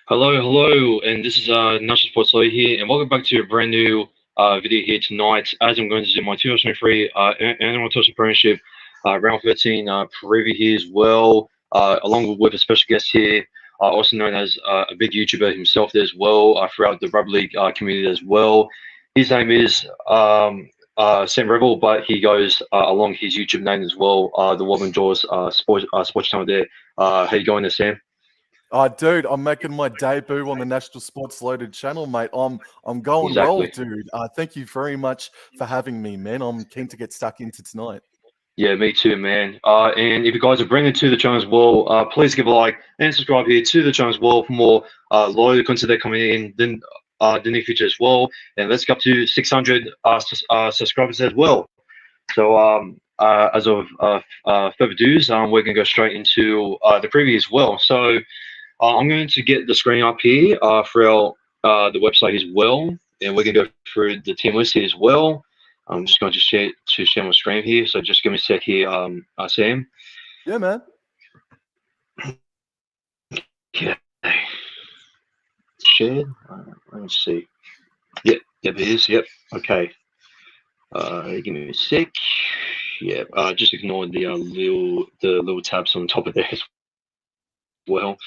Hello, and this is National Sports Lawyer here, and welcome back to a brand new video here tonight. As I'm going to do my 2023 NRL Telstra Premiership round 13 preview here as well, along with a special guest here, also known as a big YouTuber himself there as well, throughout the rugby league community as well. His name is Sam Rebel, but he goes along his YouTube name as well, the Wobbling Jaws sports channel there. How you going there, Sam? Dude, I'm making my debut on the National Sports Loaded channel, mate. I'm going well, Exactly. dude. Thank you very much for having me, man. I'm keen to get stuck into tonight. Yeah, me too, man. And if you guys are bringing to the channel as well, please give a like and subscribe here to the channel as well for more loyal content that coming in the near future as well. And let's get up to 600 subscribers as well. So as of further dues, we're gonna go straight into the preview as well. So I'm going to get the screen up here for the website as well, and we're gonna go through the team list here as well. I'm just going to share my screen here. So just give me a sec here, Sam. Yeah, man. Okay. Shared. Let me see. Yep, it is. Yep. Okay. Give me a sec. Yeah. Just ignore the little tabs on top of there as well.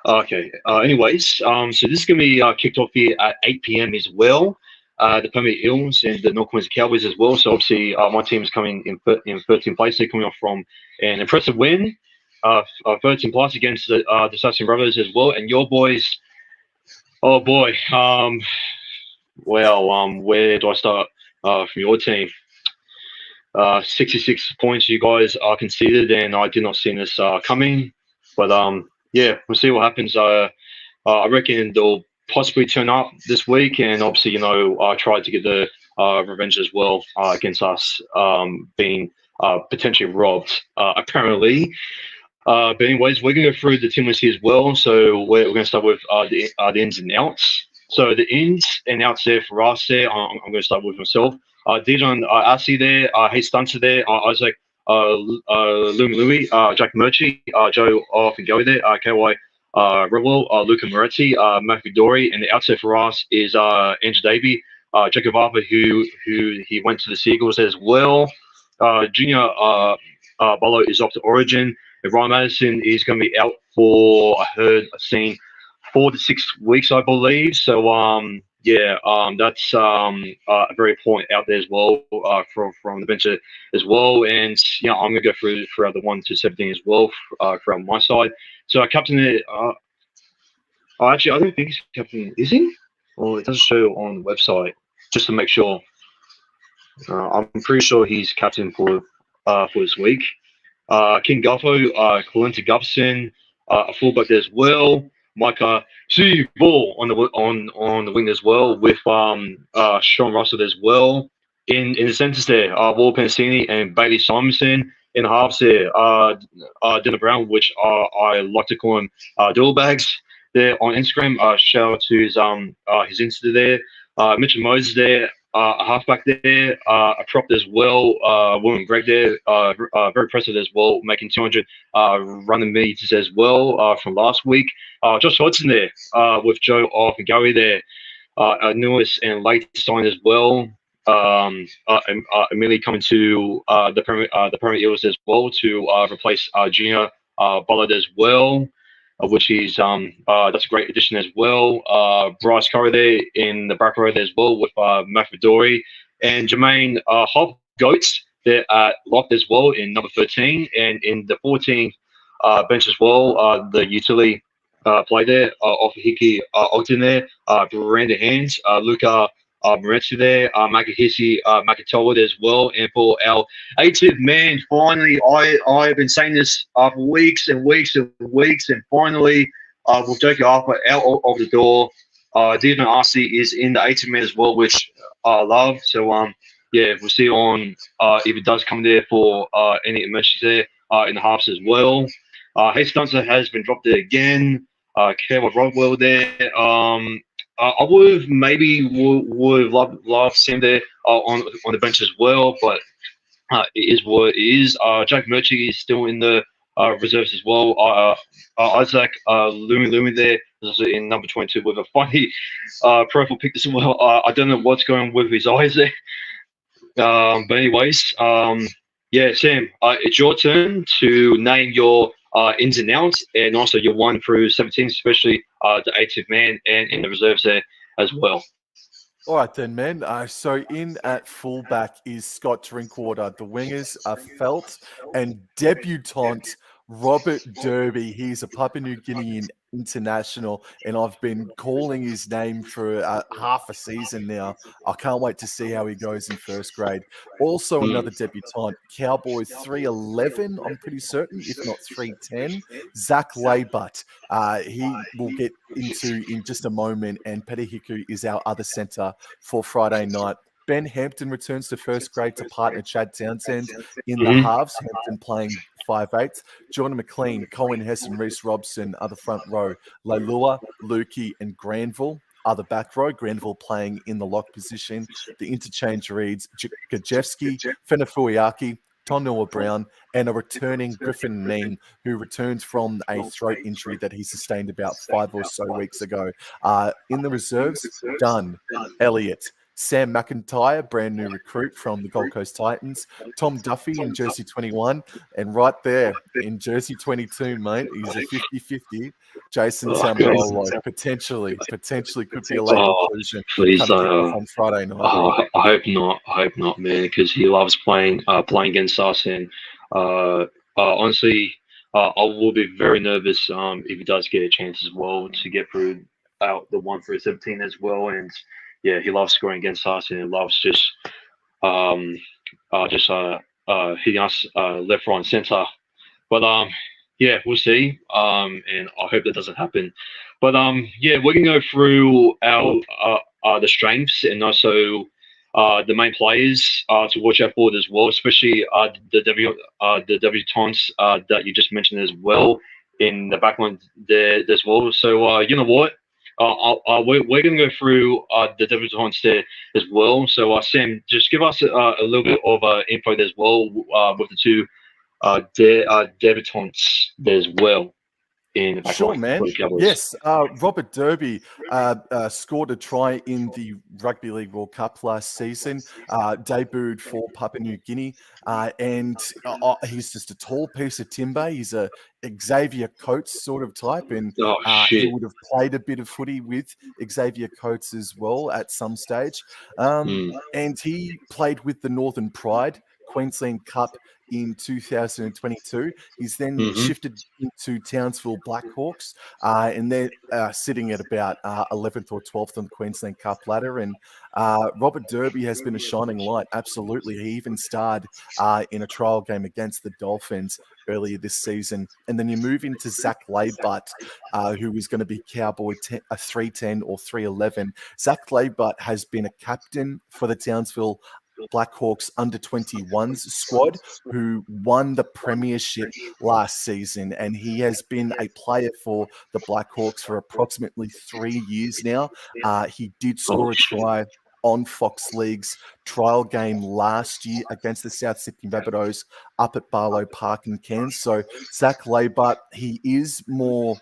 Okay. Anyways, so this is gonna be kicked off here at 8 p.m. as well. The Parramatta Eels and the North Queensland Cowboys as well. So obviously, my team is coming in 13th place. They're coming off from an impressive win, 13 plus against the Saxon Brothers as well. And your boys, oh boy, where do I start? From your team, 66 points you guys are conceded, and I did not see this coming. But yeah, we'll see what happens. I reckon they'll possibly turn up this week, and obviously, try to get the revenge as well against us being potentially robbed, apparently. But anyways, we're going to go through the team list here as well. So we're going to start with the ins and outs. So the ins and outs there for us there, I'm going to start with myself. Dijon Asi there, Hayes Stunter there, Isaac Louis, Jack Murchie, Joe Fingali there, KY Rebel, Luca Moretti, Matthew Dory, and the outset for us is Andrew Davey, Jacob Arthur, who he went to the Seagulls as well. Junior Bolo is off to Origin. And Ryan Madison is going to be out for, I've seen 4 to 6 weeks, I believe. So that's a very point out there as well from the bench as well. And I'm going to go throughout the 1 to 17 as well from my side. So captain there, actually I don't think he's captain. Is he? Well, it doesn't show on the website. Just to make sure, I'm pretty sure he's captain for this week. King Guffo, Clinton Gufson, a fullback there as well. Micah Ball on the wing as well, with Sean Russell as well. In the centres there, Wall Pensini and Bailey Simonson. In the halves there, Dylan Brown, which I like to call him Dual Bags there on Instagram. Shout out to his Insta there. Mitchell Moses there. A halfback there, a prop as well. William Greg there, very impressive as well, making 200 running meters as well from last week. Josh Hodgson there with Joe and Gary there. Newest and late signed as well. Immediately coming to the Premier Eels as well to replace Junior Bullard as well. Which is that's a great addition as well. Bryce Curry there in the back row there as well with Matthew Dory and Jermaine Hobb Goats there at locked as well in number 13, and in the 14 bench as well. The utility play there off Hickey Ogden there, Brandon Hands, Luca Moretti there, Makahisi Makatoa as well, and for our 80th man, finally, I've been saying this for weeks and weeks and weeks, and finally, we'll take it off out of the door. Divan RC is in the 80th man as well, which I love. So, we'll see on if it does come there for any emergencies there in the halves as well. Hayes Stunter has been dropped there again. Kevin Rodwell there. I would have loved Sam there on the bench as well, but it is what it is. Jack Murchie is still in the reserves as well. Isaac Lumi there in number 22 with a funny profile pic as well. I don't know what's going on with his eyes there. But anyways, yeah, Sam, it's your turn to name your ins and outs, and also your 1 through 17, especially the 18th man and in the reserves there as well. All right then, man. So in at fullback is Scott Drinkwater. The wingers are Felt and debutant Robert Derby. He's a Papua New Guinean international, and I've been calling his name for half a season now. I can't wait to see how he goes in first grade. Also, another debutant, Cowboys 311. I'm pretty certain, if not 310. Zach Laybutt. He will get into in just a moment, and Petahiku is our other centre for Friday night. Ben Hampton returns to first grade to partner Chad Townsend in the halves. Hampton playing 5'8". Jordan McLean, Colin Hess, and Reece Robson are the front row. Leilua, Lukey, and Granville are the back row. Granville playing in the lock position. The interchange reads Gajewski, Fenafuiaki, Tonua Brown, and a returning Griffin Neen, who returns from a throat injury that he sustained about 5 or so weeks ago. In the reserves, Dunn, Elliott, Sam McIntyre, brand new recruit from the Gold Coast Titans, Tom Duffy in jersey 21, and right there in jersey 22, mate, he's a 50-50. Jason Taumalolo potentially could be a late inclusion Please, come kickoff on Friday night. I hope not, man, because he loves playing against us, and honestly, I will be very nervous if he does get a chance as well to get through out the 1 through 17 as well, and yeah, he loves scoring against us, and he loves just hitting us left, right, and center. But yeah, we'll see. And I hope that doesn't happen. But yeah, we're gonna go through our the strengths and also the main players to watch out for as well, especially the debutants that you just mentioned as well in the backline there as well. So you know what? We're going to go through the debutants there as well. So Sam, just give us a little bit of info there as well with the two debutants there as well in the back Sure, line. man. Yes, Robert Derby scored a try in the Rugby League World Cup last season, debuted for Papua New Guinea, and he's just a tall piece of timber. He's a Xavier Coates sort of type, and he would have played a bit of footy with Xavier Coates as well at some stage. And he played with the Northern Pride Queensland Cup in 2022. He's then shifted into Townsville Blackhawks, and they're sitting at about 11th or 12th on the Queensland Cup ladder. And Robert Derby has been a shining light. Absolutely. He even starred in a trial game against the Dolphins earlier this season. And then you move into Zach Laybutt, who is going to be Cowboy 310 or 311. Zach Laybutt has been a captain for the Townsville Blackhawks under 21s squad, who won the Premiership last season, and he has been a player for the Blackhawks for approximately 3 years now. He did score a try on Fox League's trial game last year against the South Sydney Rabbitohs up at Barlow Park in Cairns. So Zach Laybutt, he is more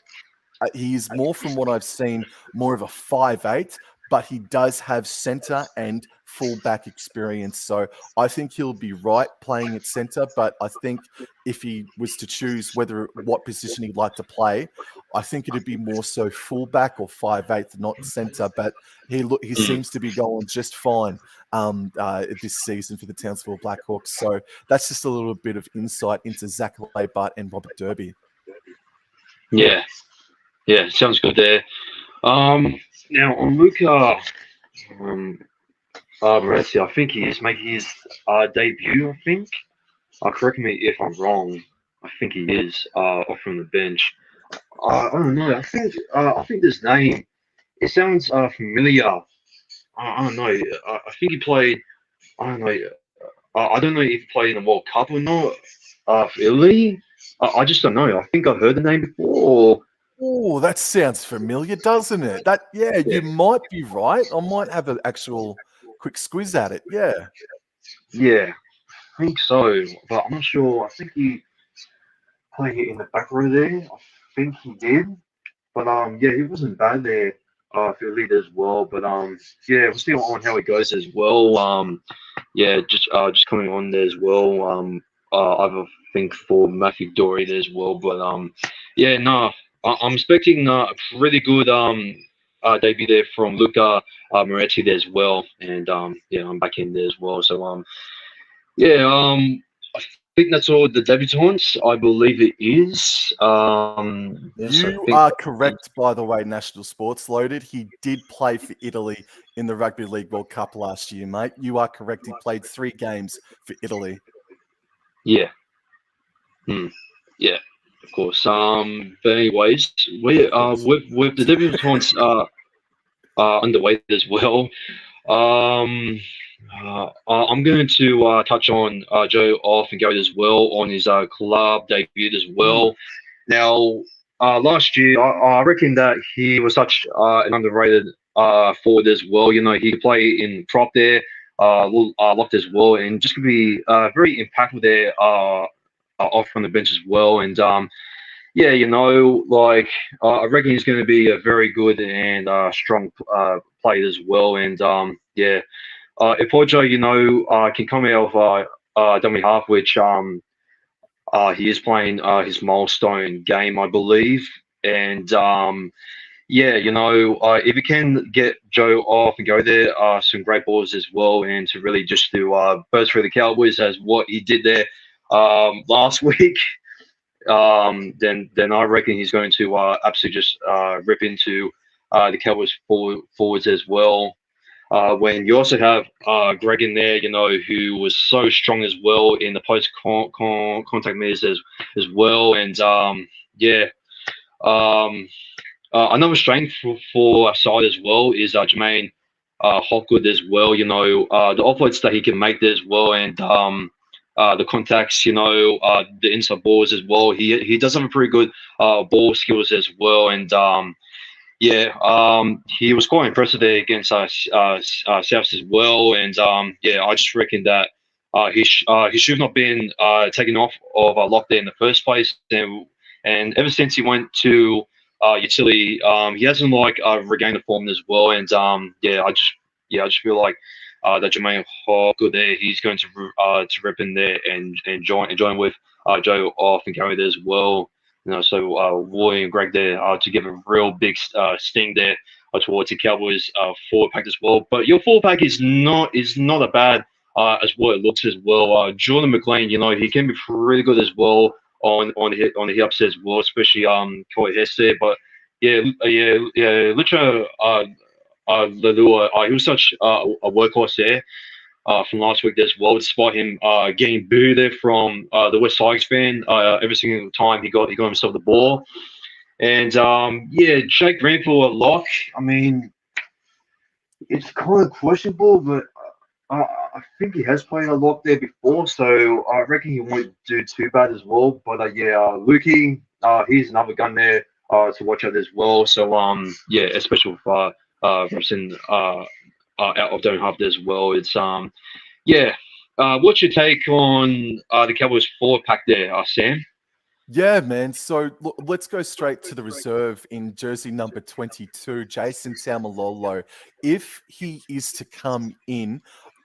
from what I've seen, more of a 5'8", but he does have centre and fullback experience. So I think he'll be right playing at centre, but I think if he was to choose what position he'd like to play, I think it'd be more so fullback or 5'8", not centre. But he seems to be going just fine this season for the Townsville Blackhawks. So that's just a little bit of insight into Zach Laybutt and Robert Derby. Yeah, sounds good there. Now on Luca Moretti, I think he is making his debut. I think. Correct me if I'm wrong. I think he is off from the bench. I don't know. I think this name it sounds familiar. I don't know. I think he played. I don't know. I don't know if he played in the World Cup or not. For Italy. I just don't know. I think I've heard the name before. Oh, that sounds familiar, doesn't it? Yeah, you might be right. I might have an actual quick squiz at it. Yeah. Yeah, I think so, but I'm not sure. I think he played it in the back row there. I think he did. But yeah, he wasn't bad there for the lead as well. But yeah, we'll see on how it goes as well. Yeah, just coming on there as well. I have a think for Matthew Dory there as well. But yeah, no, I'm expecting a pretty good debut there from Luca Moretti there as well. And yeah, I'm back in there as well. So yeah, I think that's all the debutants. I believe it is. Yes, I You think. are correct, by the way, National Sports Loaded. He did play for Italy in the Rugby League World Cup last year, mate. You are correct. He played 3 games for Italy. Yeah. Hmm. Yeah, of course. But anyways, we with the debutants underway as well. Um, I'm going to touch on Joe Off and Garrett as well on his club debut as Mm. well. Now, last year, I reckon that he was such an underrated forward as well. You know, he could play in prop there, locked as well, and just could be very impactful there off from the bench as well. And yeah, you know, like I reckon he's going to be a very good and strong player as well. And yeah, if Ojo, you know, can come out of dummy half, which he is playing his milestone game, I believe, and yeah, you know, if you can get Joe off and go there, some great balls as well, and to really just to burst through the Cowboys as what he did there last week. Then I reckon he's going to absolutely just rip into the Cowboys forwards as well. When you also have Greg in there, you know, who was so strong as well in the post contact meters as well, and yeah, um, another strength for our side as well is Jermaine Hopgood as well. You know, the offloads that he can make there as well, and the contacts, you know, the inside balls as well. He does have a pretty good ball skills as well, and yeah, he was quite impressive there against Souths as well. And yeah, I just reckon that he should have not been taken off of a lock there in the first place. And ever since he went to utility, he hasn't like regained the form as well. And yeah, I just feel like that Jermaine Hawk there, he's going to rip in there and join with Joe off and Gary there as well. You know, so Roy and Greg there to give a real big sting there towards the Cowboys forward pack as well. But your forward pack is not a bad as what it looks as well. Jordan McLean, you know, he can be pretty good as well on the hip ups as well, especially Corey Hess there. But yeah, literally Lalua, he was such a workhorse there from last week as well, despite him getting booed there from the West Tigers fan every single time he got himself the ball. And yeah, Jake Granville at lock. I mean, it's kind of questionable, but I think he has played a lock there before, so I reckon he won't do too bad as well. But yeah, Lukey, he's another gun there to watch out as well. So yeah, especially for Robson out of don't have as well. It's yeah. What's your take on the Cowboys forward pack there, Sam? Yeah, man. So look, let's go straight to the reserve in jersey number 22, Jason Taumalolo. If he is to come in,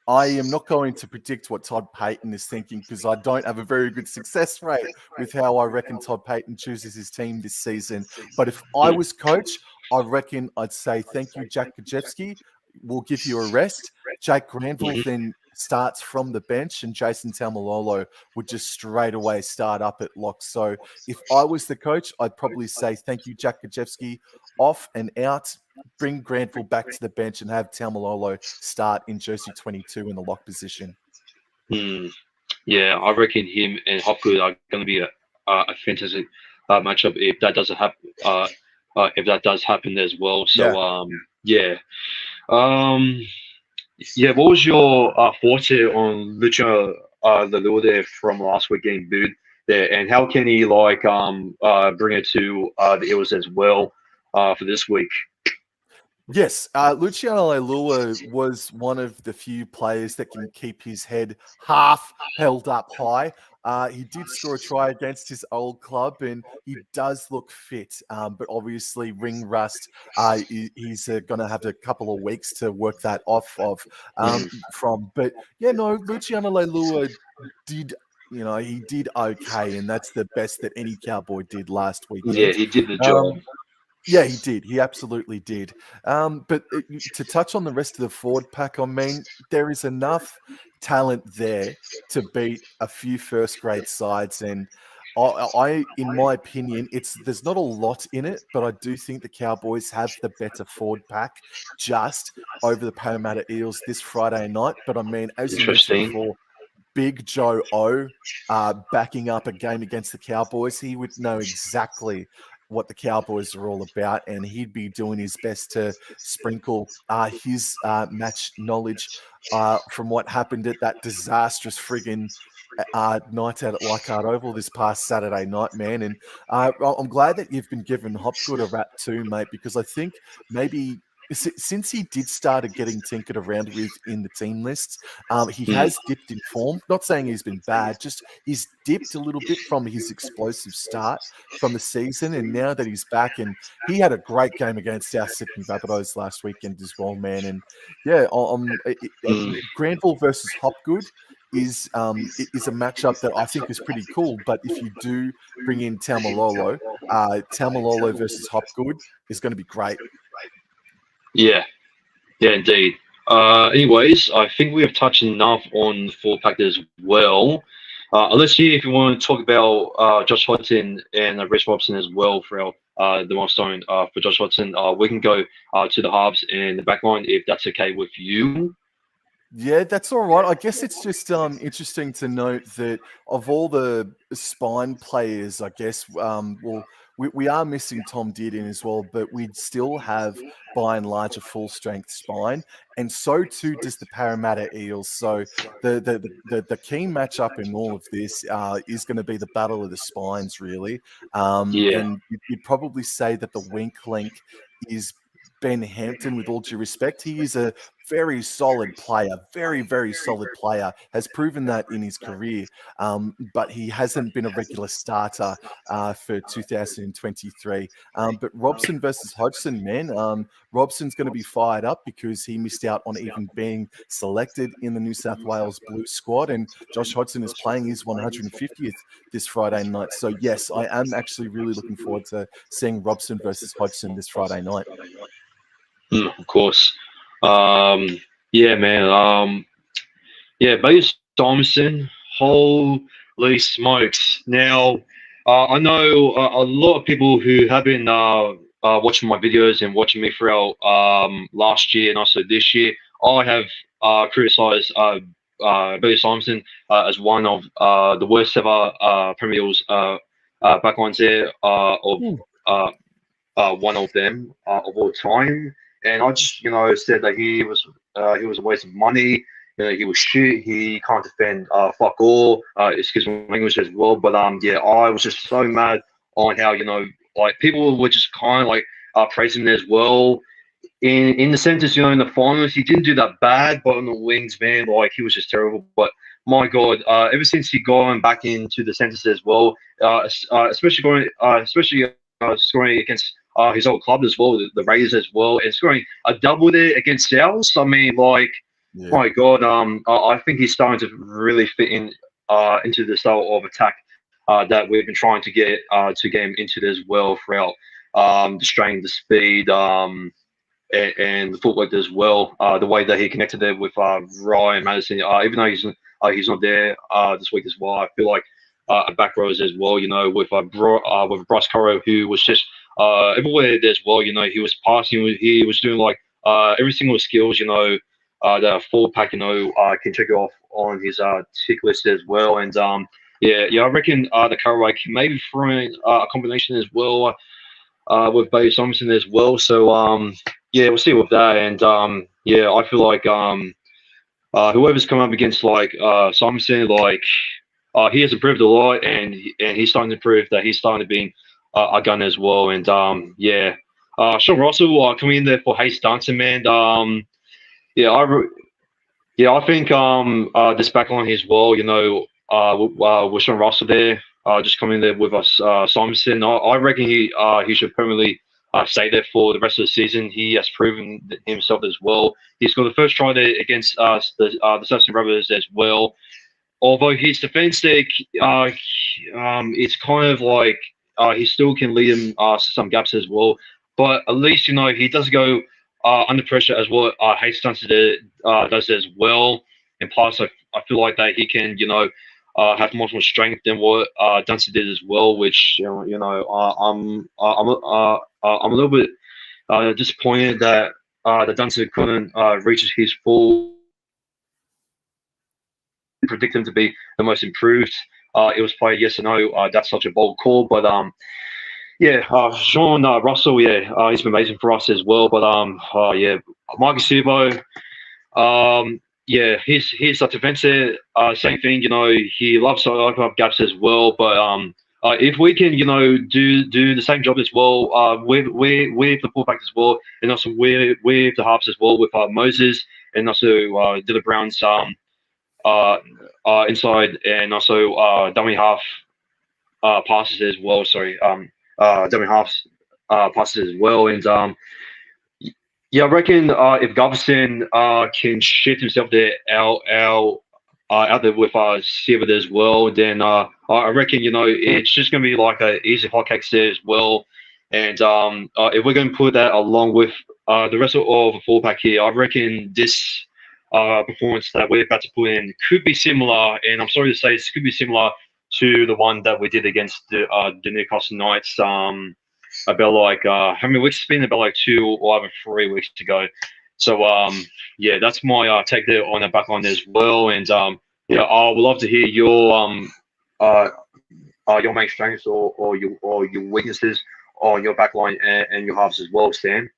I am not going to predict what Todd Payton is thinking because I don't have a very good success rate with how I reckon Todd Payton chooses his team this season. But if I was coach, I reckon I'd say thank you, Jack Kajewski. We'll give you a rest. Jake Granville then starts from the bench, and Jason Taumalolo would just straight away start up at lock. So if I was the coach, I'd probably say thank you, Jack Kajewski, off and out. Bring Granville back to the bench and have Taumalolo start in jersey 22 in the lock position. Yeah, I reckon him and Hopgood are going to be a fantastic matchup if that doesn't happen. If that does happen as well. So yeah. Yeah, what was your forte on Lucha Lalua there from last week getting booed there, and how can he like bring it to the Eels as well for this week? Yes, Luciano Leilua was one of the few players that can keep his head half held up high. He did score a try against his old club, and he does look fit. But obviously, ring rust. He's going to have a couple of weeks to work that off of from. But yeah, no, Luciano Leilua did. He did okay, and that's the best that any Cowboy did last Yeah, weekend. he did the job. Yeah, he did. He absolutely did. But to touch on the rest of the forward pack, I mean, there is enough talent there to beat a few first-grade sides, and in my opinion, there's not a lot in it, but I do think the Cowboys have the better forward pack just over the Parramatta Eels this Friday night. But I mean, as you mentioned Interesting. before, Big Joe O backing up a game against the Cowboys, he would know exactly what the Cowboys are all about, and he'd be doing his best to sprinkle his match knowledge from what happened at that disastrous friggin' night out at Leichhardt Oval this past Saturday night, man. And I'm glad that you've been given Hopgood a rap too, mate, because I think maybe since he did start getting tinkered around with in the team lists, he has dipped in form. Not saying he's been bad, just he's dipped a little bit from his explosive start from the season. And now that he's back, and he had a great game against South Sydney Rabbitohs last weekend as well, man. And yeah, Granville versus Hopgood is a matchup that I think is pretty cool. But if you do bring in Taumalolo versus Hopgood is going to be great. Yeah, yeah, indeed. Anyways, I think we have touched enough on the full pack as well. Unless if you want to talk about Josh Hodgson and Reece Robson as well for the milestone for Josh Hodgson, we can go to the halves and the back line if that's okay with you. Yeah, that's all right. I guess it's just interesting to note that of all the spine players, I guess, we are missing Tom Dearden as well, but we'd still have, by and large, a full strength spine, and so too does the Parramatta Eels. So the key matchup in all of this is going to be the battle of the spines, really. Yeah. And you'd probably say that the weak link is Ben Hampton, with all due respect. He is a very solid player, very, very solid player, has proven that in his career, but he hasn't been a regular starter for 2023. But Robson versus Hodgson, man, Robson's going to be fired up because he missed out on even being selected in the New South Wales Blue squad, and Josh Hodgson is playing his 150th this Friday night. So yes, I am actually really looking forward to seeing Robson versus Hodgson this Friday night. Of course. Yeah, man. Yeah, Bates Thompson. Holy smokes! Now, I know a lot of people who have been watching my videos and watching me throughout last year and also this year. I have criticized Bates Thompson as one of the worst ever Premier Eels backlines there one of them of all time. And I just, said that he was a waste of money. He was shit. He can't defend fuck all. Excuse my language as well. But yeah, I was just so mad on how like people were just kind of like praising him as well. In the senses, in the finals, he didn't do that bad, but on the wings, man, like he was just terrible. But my God, ever since he gone back into the centres as well, especially scoring against his old club as well, the Raiders as well, and scoring a double there against South. I mean, like, my God, I think he's starting to really fit in into the style of attack that we've been trying to get him into as well throughout the strength, the speed, and the footwork as well. The way that he connected there with Ryan Madison, even though he's not there this week as well, I feel like a back rows as well. With Bryce Coro, who was just everywhere there as well. He was passing, he was doing like every single skills. That a full pack. Can check it off on his tick list as well. And I reckon the Caro can maybe throw in a combination as well with Bates Thompson as well. So we'll see with that. And I feel like whoever's come up against like Simonson, like he has improved a lot, and he's starting to prove that he's starting to be a gun as well. And Sean Russell coming in there for Hayes Dunson, man. Yeah, I think this backline as well. With Sean Russell there, just coming in there with us, Simonson. I reckon he should permanently stay there for the rest of the season. He has proven himself as well. He's got the first try there against the Sutton Brothers as well. Although his defense there, it's kind of like he still can lead him some gaps as well. But at least he does go under pressure as well. Hayes Dunster does as well, and plus I feel like that he can have much more strength than what Dunster did as well. Which I'm a little bit disappointed that the Dunster couldn't reach his full. Predict him to be the most improved. It was played yes or no. That's such a bold call, but Sean Russell, he's been amazing for us as well. But Marcus Sivo, he's a defensive. Same thing, he loves to open up gaps as well. But if we can, do the same job as well with the fullbacks as well, and also with the halves as well with Moses and also Dylan Brown's inside and also dummy half passes as well. Sorry, dummy halves passes as well. And I reckon if Gustafson can shift himself there out there with Siva as well, then I reckon it's just going to be like a easy hotcakes there as well. And if we're going to put that along with the rest of the fullback here, I reckon this performance that we're about to put in could be similar, and I'm sorry to say this could be similar to the one that we did against the Newcastle Knights about like how many weeks it's been, about like 2 or even 3 weeks ago. So that's my take there on the back line as well. And I would love to hear your main strengths or your weaknesses on your back line and your halves as well, Stan.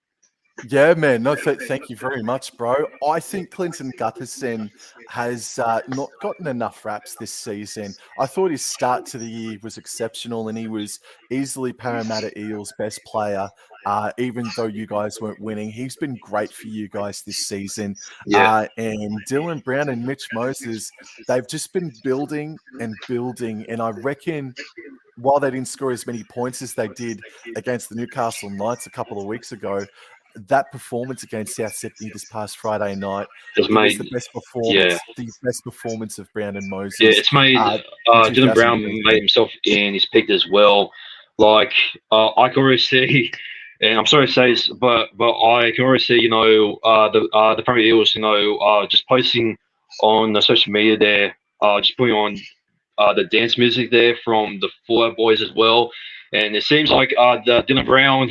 Yeah, man. No, thank you very much, bro. I think Clinton Gutherson has not gotten enough raps this season. I thought his start to the year was exceptional, and he was easily Parramatta Eels' best player. Even though you guys weren't winning, he's been great for you guys this season. Yeah. And Dylan Brown and Mitch Moses, they've just been building and building, and I reckon while they didn't score as many points as they did against the Newcastle Knights a couple of weeks ago, that performance against South Sydney this past Friday night was the best performance. The best performance of Brown and Moses. Yeah, it's made Dylan Brown made himself in his pick as well. Like I can already see, and I'm sorry to say this, but I can already see, the Premier Eels, just posting on the social media there, just putting on the dance music there from the Four Boys as well, and it seems like the Dylan Brown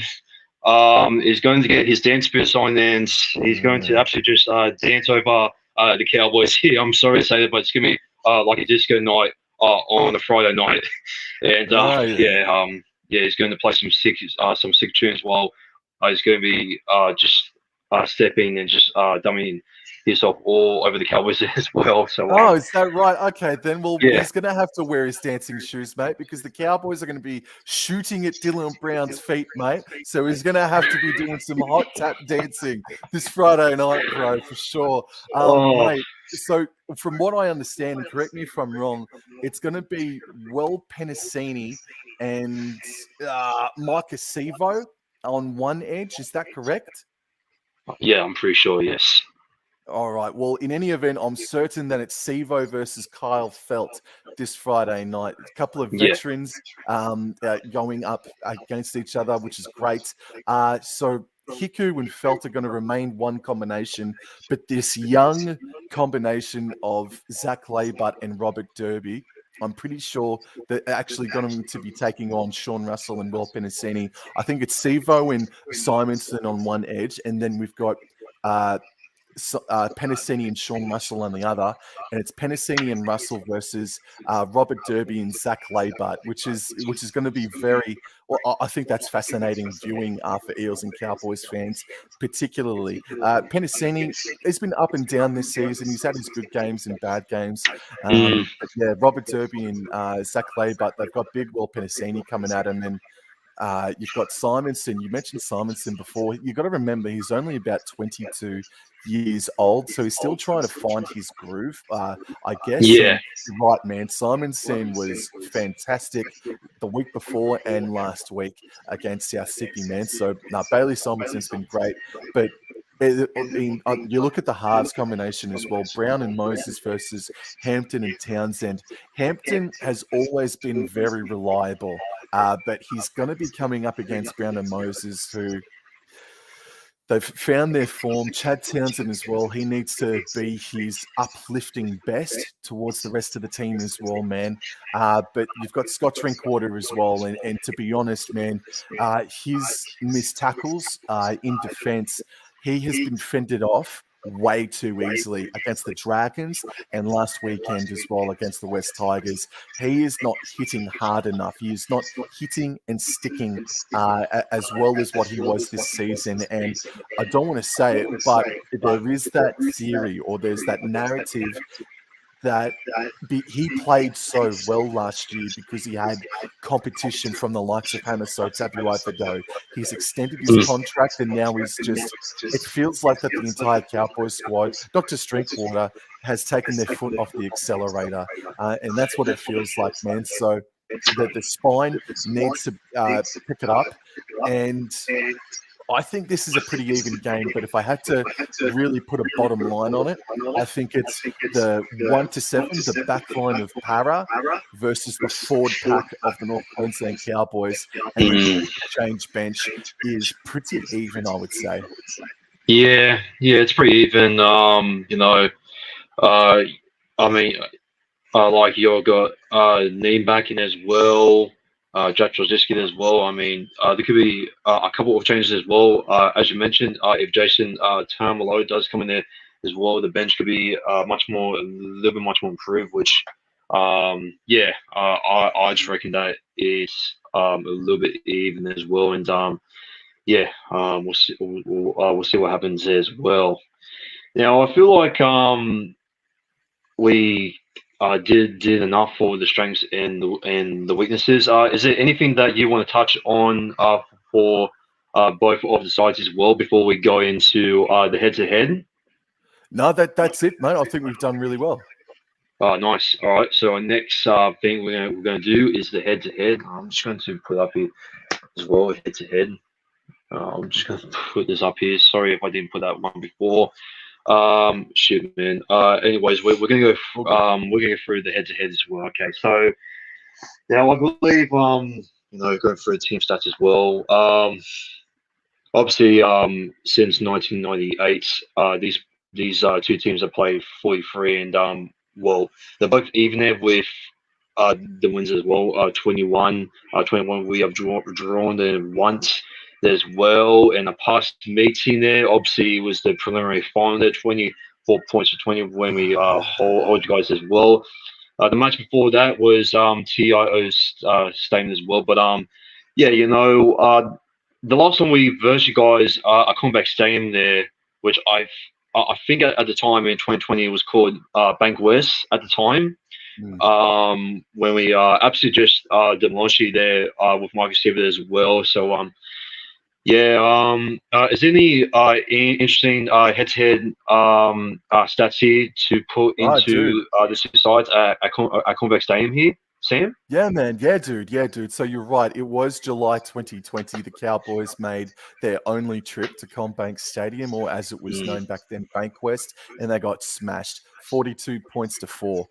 is going to get his dance boots on, and he's going to absolutely just dance over the Cowboys here. I'm sorry to say that, but it's going to be like a disco night on a Friday night, and he's going to play some sick tunes while he's going to be just stepping and just dummying himself all over the Cowboys as well. So, is that right? Okay, then he's going to have to wear his dancing shoes, mate, because the Cowboys are going to be shooting at Dylan Brown's feet, mate. So he's going to have to be doing some hot tap dancing this Friday night, bro, for sure. Mate, so from what I understand, and correct me if I'm wrong, it's going to be Will Penasini and Micah Sivo on one edge. Is that correct? Yeah, I'm pretty sure, yes. All right. Well, in any event, I'm certain that it's Sivo versus Kyle Felt this Friday night. A couple of veterans going up against each other, which is great. So Hiku and Felt are going to remain one combination, but this young combination of Zach Laybutt and Robert Derby, I'm pretty sure they're actually going to be taking on Sean Russell and Will Penasini. I think it's Sivo and Simonson on one edge, and then we've got Penasini and Sean Russell on the other, and it's Penasini and Russell versus Robert Derby and Zach Laybutt, which is going to be very. Well, I think that's fascinating viewing for Eels and Cowboys fans, particularly. Penasini has been up and down this season. He's had his good games and bad games. But Robert Derby and Zach Laybutt, they've got big Will Penasini coming at him, and You've got Simonson. You mentioned Simonson before. You've got to remember he's only about 22 years old, so he's still trying to find his groove, I guess. Yeah. And you're right, man, Simonson was fantastic the week before and last week against South Sydney, man. So Bailey Simonson's been great, but you look at the halves combination as well. Brown and Moses versus Hampton and Townsend. Hampton has always been very reliable, but he's going to be coming up against Brown and Moses, who they've found their form. Chad Townsend as well. He needs to be his uplifting best towards the rest of the team as well, man. But you've got Scott Drinkwater as well. And to be honest, man, his missed tackles in defense, he has been fended off way too easily against the Dragons and last weekend as well against the West Tigers. He is not hitting hard enough. He is not hitting and sticking as well as what he was this season. And I don't want to say it, but there is that theory or there's that narrative that he played so well last year because he had competition from the likes of Hamiso Tabuai-Fidow. He's extended his contract and now he's just, it feels like that the entire Cowboys squad, not just Drinkwater, has taken their foot off the accelerator. And that's what it feels like, man. So the spine needs to pick it up. And I think this is a pretty even game, but if I had to really put a bottom line on it, I think it's the 1 to 7, the back line of Para versus the forward pack of the North Queensland Cowboys, and the change bench is pretty even, I would say. Yeah, it's pretty even. Like you've got Neem back in as well. Jack Troziskin as well. I mean, there could be a couple of changes as well. As you mentioned, if Jason Tamalolo does come in there as well, the bench could be a little bit much more improved. Which, I just reckon that is a little bit even as well. And we'll see. We'll see what happens there as well. Now, I feel like we did enough for the strengths and the weaknesses. Is there anything that you want to touch on for both of the sides as well before we go into the head-to-head? No, that's it, mate. I think we've done really well. Nice. All right. So our next thing we're going to do is the head-to-head. I'm just going to put up here as well, head-to-head. I'm just going to put this up here. Sorry if I didn't put that one before. Shoot, man. Anyways, we're gonna go through the head-to-head as well. Okay, so now I believe going through the team stats as well. Obviously, since 1998, these two teams have played 43, and they're both even there with the wins as well. 21 we have drawn them once as well. And the past meeting there, obviously, it was the preliminary final there, 24 points to 20 when we hold you guys as well. The match before that was TIO's statement as well. But the last time we versed you guys a comeback stadium there, which I think at the time in 2020 it was called Bank West at the time. When we absolutely just demolished you there with Michael Stevens as well. So is there any interesting head-to-head stats here to put into the two sides at Convex Stadium here, Sam? Yeah, man. Yeah, dude. So you're right. It was July 2020. The Cowboys made their only trip to CommBank Stadium, or as it was known back then, Bankwest, and they got smashed 42 points to 4.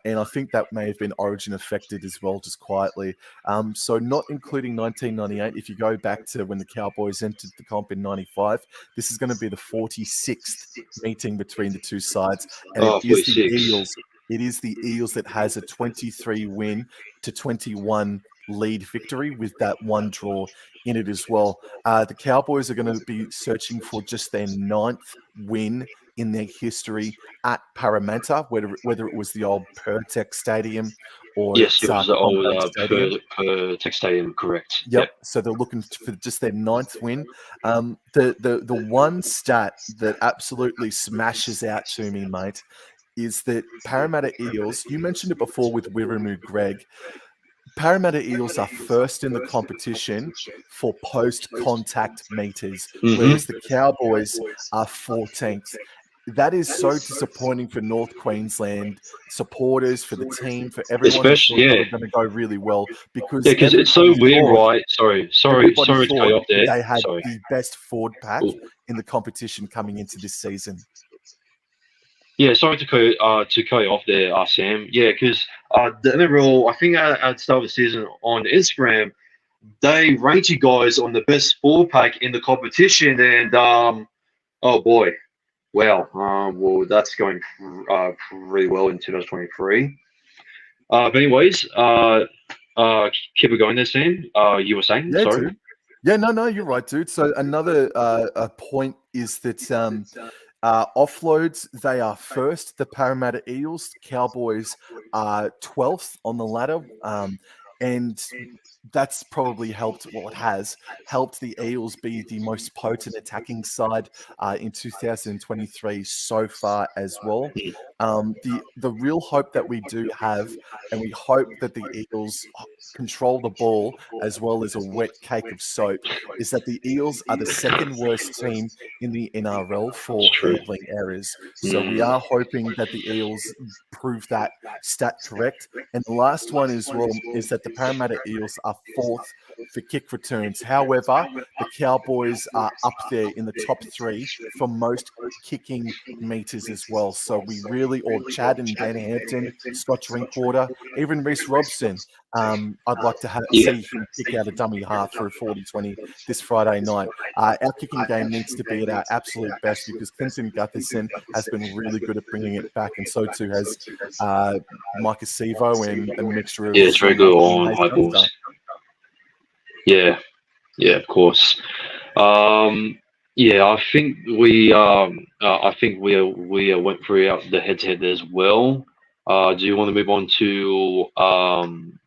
And I think that may have been origin affected as well, just quietly. So not including 1998, if you go back to when the Cowboys entered the comp in 95, this is going to be the 46th meeting between the two sides. And it is the Eels. It is the Eels that has a 23-win to 21 lead victory with that one draw in it as well. The Cowboys are going to be searching for just their 9th win in their history at Parramatta, whether it was the old Pertec Stadium or it was the old Pertec Stadium, correct? Yep. So they're looking for just their 9th win. The one stat that absolutely smashes out to me, mate, is that Parramatta Eels, you mentioned it before with Wiramu Greg, Parramatta Eels are first in the competition for post-contact meters, Mm-hmm. whereas the Cowboys are 14th. That is so disappointing for North Queensland supporters, for the team, for everyone who Especially, thought they yeah. were going to go really well, Yeah, because because it's so weird, right? everybody Sorry to cut you thought off there. they had Sorry. the best forward pack Cool. in the competition coming into this season. Yeah, sorry to cut you off there, Sam. Yeah, because the NRL, I think at the start of the season on Instagram, they ranked you guys on the best four pack in the competition, and oh boy, well, that's going really well in 2023. But anyways, keep it going there, Sam. You were saying, Yeah, sorry. dude. Yeah, no, you're right, dude. So another point is that offloads, they are first. The Parramatta Eels, Cowboys are 12th on the ladder. And that's probably helped, well, it has helped the Eels be the most potent attacking side in 2023 so far as well. The real hope that we do have, and we hope that the Eels control the ball as well as a wet cake of soap, is that the Eels are the second worst team in the NRL It's for true. handling errors. So we Mm, are hoping that the Eels prove that stat correct. And the last one as well is that the Parramatta Eels are fourth for kick returns. However, the Cowboys are up there in the top three for most kicking meters as well. So we really, or Chad and Dan Hampton, Scott Drinkwater, even Reece Robson, I'd like to yeah. see him kick out a dummy half for a 40-20 this Friday night. Our kicking game needs to be at our absolute best, because Clinton Gutherson has been really good at bringing it back, and so too has Micah Sevo and a mixture of Yeah, it's very Sean good Russell and on Hayes high Dunster. balls. Yeah, yeah, of course. Yeah, I think we went through the head to head as well. Do you want to move on to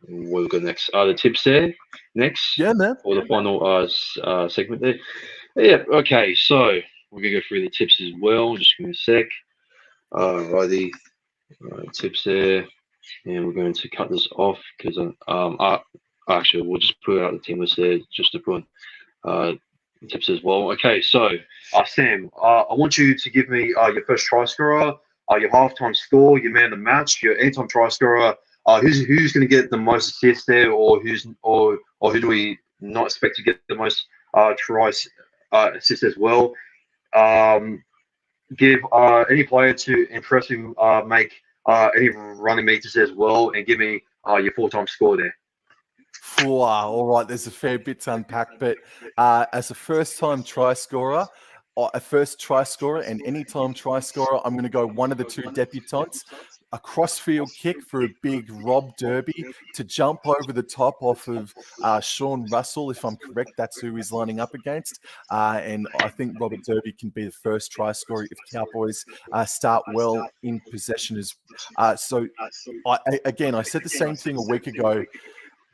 we'll go next? The tips there next, Yeah, man. or the final segment there? Yeah. Okay, so we're gonna go through the tips as well. Just give me a sec. Righty, tips there, and we're going to cut this off because actually we'll just put out the team list there just to put uh, tips as well. Okay, so Sam, I want you to give me your first try scorer, your halftime score, your man of the match, your anytime try scorer. Who's going to get the most assists there, or who do we not expect to get the most tries assists as well? Um, Give any player to impress him, make any running meters as well, and give me your full-time score there. All right, there's a fair bit to unpack, but as a first-time try scorer, and anytime try scorer, I'm going to go one of the two debutants. A crossfield kick for a big Rob Derby to jump over the top off of Sean Russell, if I'm correct. That's who he's lining up against. And I think Robert Derby can be the first try scorer if Cowboys start well in possession. So, I said the same thing a week ago.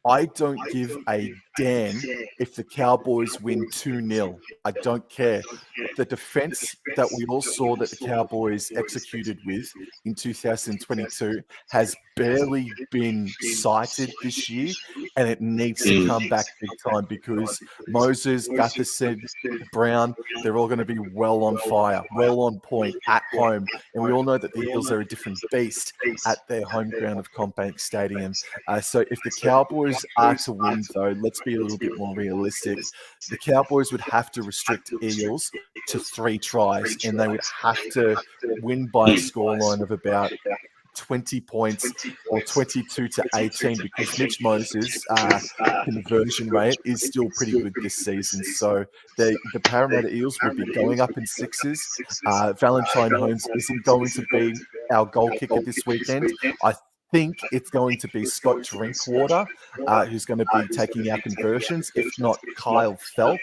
I don't give a damn if the Cowboys win 2-0. I don't care. The defense that we all saw that the Cowboys executed with in 2022 has barely been cited this year, and it needs to Mm. come back big time, because Moses, Gutherson, Brown, they're all going to be well on fire, well on point at home. And we all know that the Eels are a different beast at their home ground of CommBank Stadium. So if the Cowboys are to win, though, let's be a little bit more realistic. The Cowboys would have to restrict Eels to 3 tries, and they would have to win by a scoreline of about 20 points or 22-18, because Mitch Moses' conversion rate is still pretty good this season. So the Parramatta Eels would be going up in sixes. Valentine Holmes isn't going to be our goal kicker this weekend. I think it's going to be Scott Drinkwater who's going to be taking our conversions, if not Kyle Felt.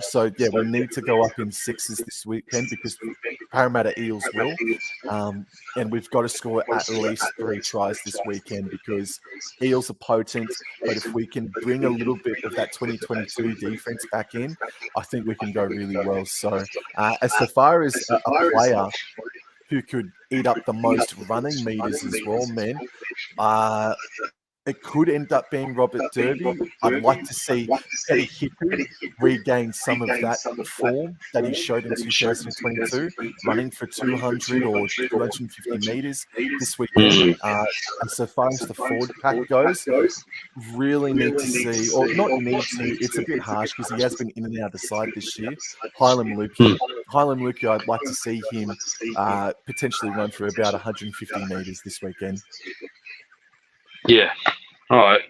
So yeah, we need to go up in sixes this weekend, because Parramatta Eels will. And we've got to score at least 3 tries this weekend, because Eels are potent. But if we can bring a little bit of that 2022 defense back in, I think we can go really well. So as far as a player who could eat up the most running meters as well, man, It could end up being Robert Derby. I'd like to see Petty Hiku regain some of that form that he showed in 2022, running for 200 or 250 metres this weekend. And so far as the forward pack goes, really need to see, or not need to, it's a bit harsh because he has been in and out of the side this year. Hylam Luki, I'd like to see him potentially run for about 150 metres this weekend. Yeah. All right.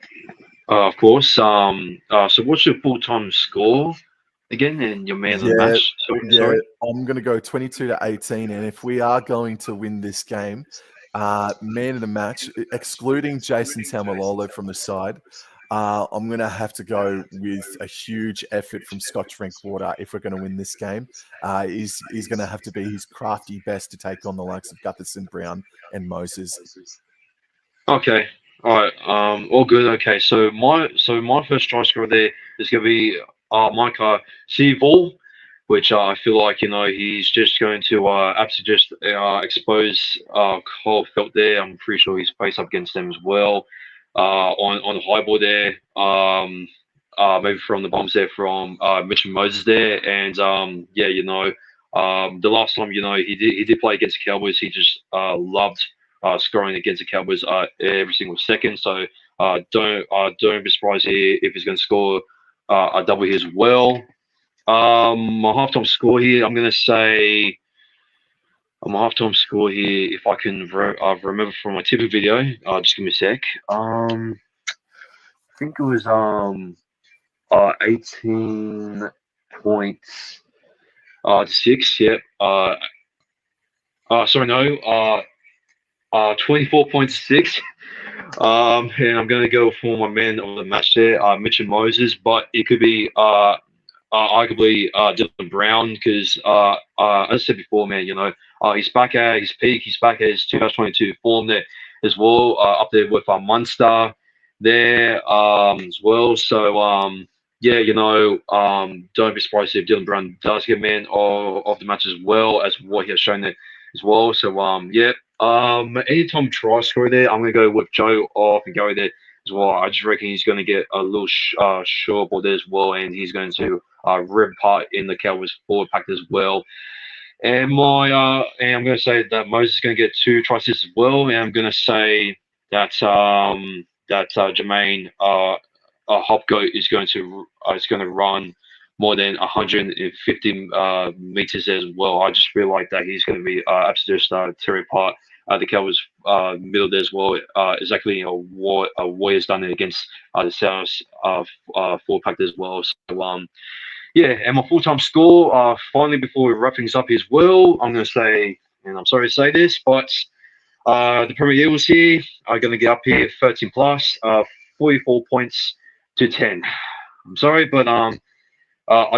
Of course. So what's your full-time score again and your man of the match? Sorry. I'm going to go 22-18, and if we are going to win this game, man of the match, excluding Jason Taumalolo from the side, I'm going to have to go with a huge effort from Scott Drinkwater if we're going to win this game. He's going to have to be his crafty best to take on the likes of Gutherson, Brown, and Moses. Okay. All right. All good. Okay. So my first try scorer there is going to be Micah Seavall, which I feel like he's just going to absolutely just expose Cole Felt there. I'm pretty sure he's faced up against them as well on the high ball there. Maybe from the bombs there from Mitch and Moses there, and the last time he did play against the Cowboys, he just loved scoring against the Cowboys every single second. So don't be surprised here if he's going to score a double here as well. My halftime score here, I'm going to say my halftime score here, if I can remember from my tipping video, just give me a sec. I think it was 18 points to 6. Yep. Sorry, no. 24.6. And I'm going to go for my man of the match there, Mitch and Moses, but it could be arguably Dylan Brown because, as I said before, man, he's back at his peak. He's back at his 2022 form there as well, up there with Munster there as well. So, don't be surprised if Dylan Brown does get man of the match as well as what he has shown there as well. So, anytime try scorer there, I'm going to go with Joe off and go there as well. I just reckon he's going to get a little short ball there as well, and he's going to rip apart in the Cowboys forward pack as well. And I'm going to say that Moses is going to get 2 try assists as well, and I'm going to say that Jermaine Hopgoat is going to run more than 150 meters as well. I just feel like that he's going to be absolutely tear apart the Cowboys middle there as well. Exactly what he's done against the South forward pack as well. So and my full-time score, finally before we wrap things up as well, I'm going to say, and I'm sorry to say this, but the Premier Eels here are going to get up here 13 plus, 44 points to 10. I'm sorry, but I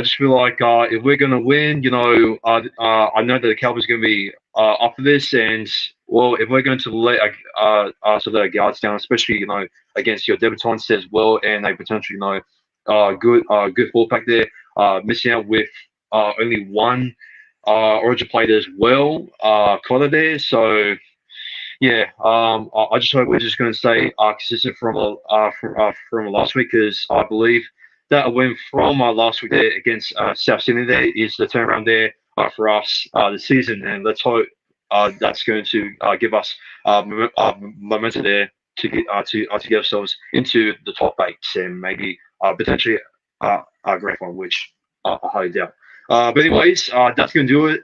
just feel like if we're going to win, I know that the Cowboys are going to be up for this, and well, if we're going to let our guards down, especially against your debutants as well, and a potentially good full pack there, missing out with only one Origin player as well, Cotter there. So I just hope we're just going to stay consistent from last week, because I believe that a win from last week there against South Sydney there is the turnaround there for us this season, and let's hope that's going to give us momentum there to get ourselves into the top 8 and maybe potentially a great one, which I highly doubt. But anyways, that's going to do it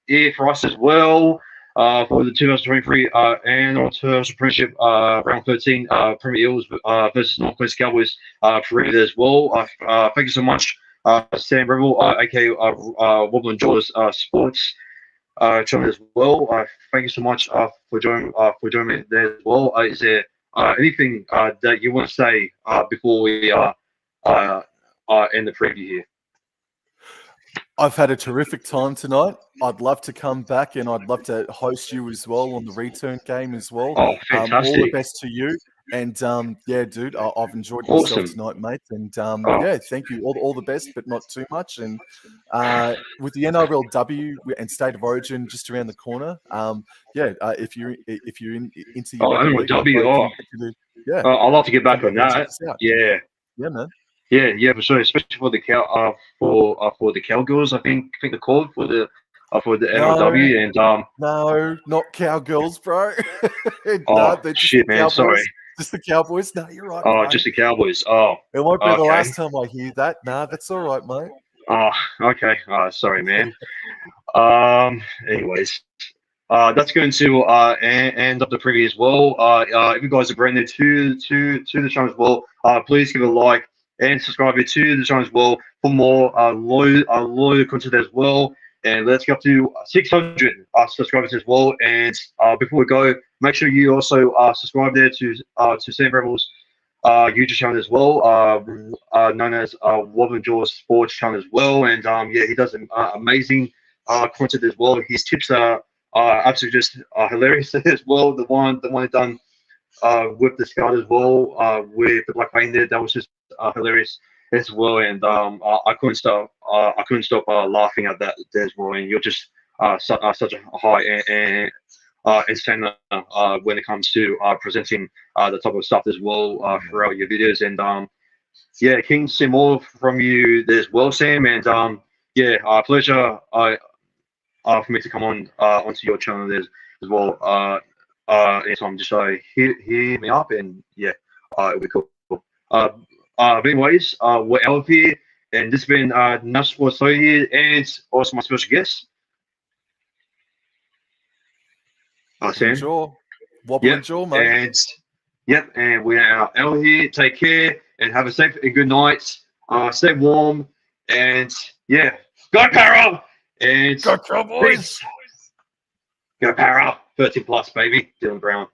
here for us as well. For the 2023 NRL Premiership round 13 Premier Eels versus North Coast Cowboys for as well. Thank you so much, Sam Rebel, aka Wobbling Jaws Sports, joining as well. Thank you so much for joining me there as well. Is there anything that you want to say before we end the preview here? I've had a terrific time tonight. I'd love to come back, and I'd love to host you as well on the return game as well. Oh, fantastic. All the best to you. And yeah, dude, I've enjoyed myself Awesome. tonight, mate. And Oh. yeah, thank you. All the best, but not too much. And with the NRLW and State of Origin just around the corner, yeah, if you're into your rugby league, I'd NRLW. like to Oh, get you to, yeah, I'd love to get come back on down and check that. us out. Yeah. Yeah, man. Yeah, for sure. Especially for the for the Cowgirls, I think they're called for the NRW, and No, not Cowgirls, bro. No, oh they're just the shit, man, sorry. Cowboys. Just the Cowboys. No, you're right, Oh, mate. just the Cowboys. Oh, It won't be the okay. last time I hear that. Nah, that's all right, mate. Oh, okay. Sorry, man. Anyways, that's going to end up the preview as well. If you guys are brand new to the channel as well, please give it a like and subscribe to the channel as well for more loyal content as well. And let's get up to 600 subscribers as well. And before we go, make sure you also subscribe there to Sam Rebel's YouTube channel as well, known as Wob and Jaws Sports channel as well. And yeah, he does amazing content as well. His tips are absolutely just hilarious as well. The one he done with the scout as well, with the black paint there, that was just hilarious as well. And I couldn't stop laughing at that there as well. And you're just such a high and entertainer when it comes to presenting the type of stuff as well throughout your videos. And yeah, keen to see more from you there as well, Sam. And yeah, pleasure for me to come on onto your channel there as well. Anytime, just hear me up, and yeah, it'll be cool. But anyways, we're out here, and this has been Nash Sports here, and also my special guest, Sam. Wobble and jaw, mate. And yep, and we are out here. Take care and have a safe and good night. Stay warm, and yeah, go Para! And Go Cowboys! Go Para! 13 plus, baby. Dylan Brown.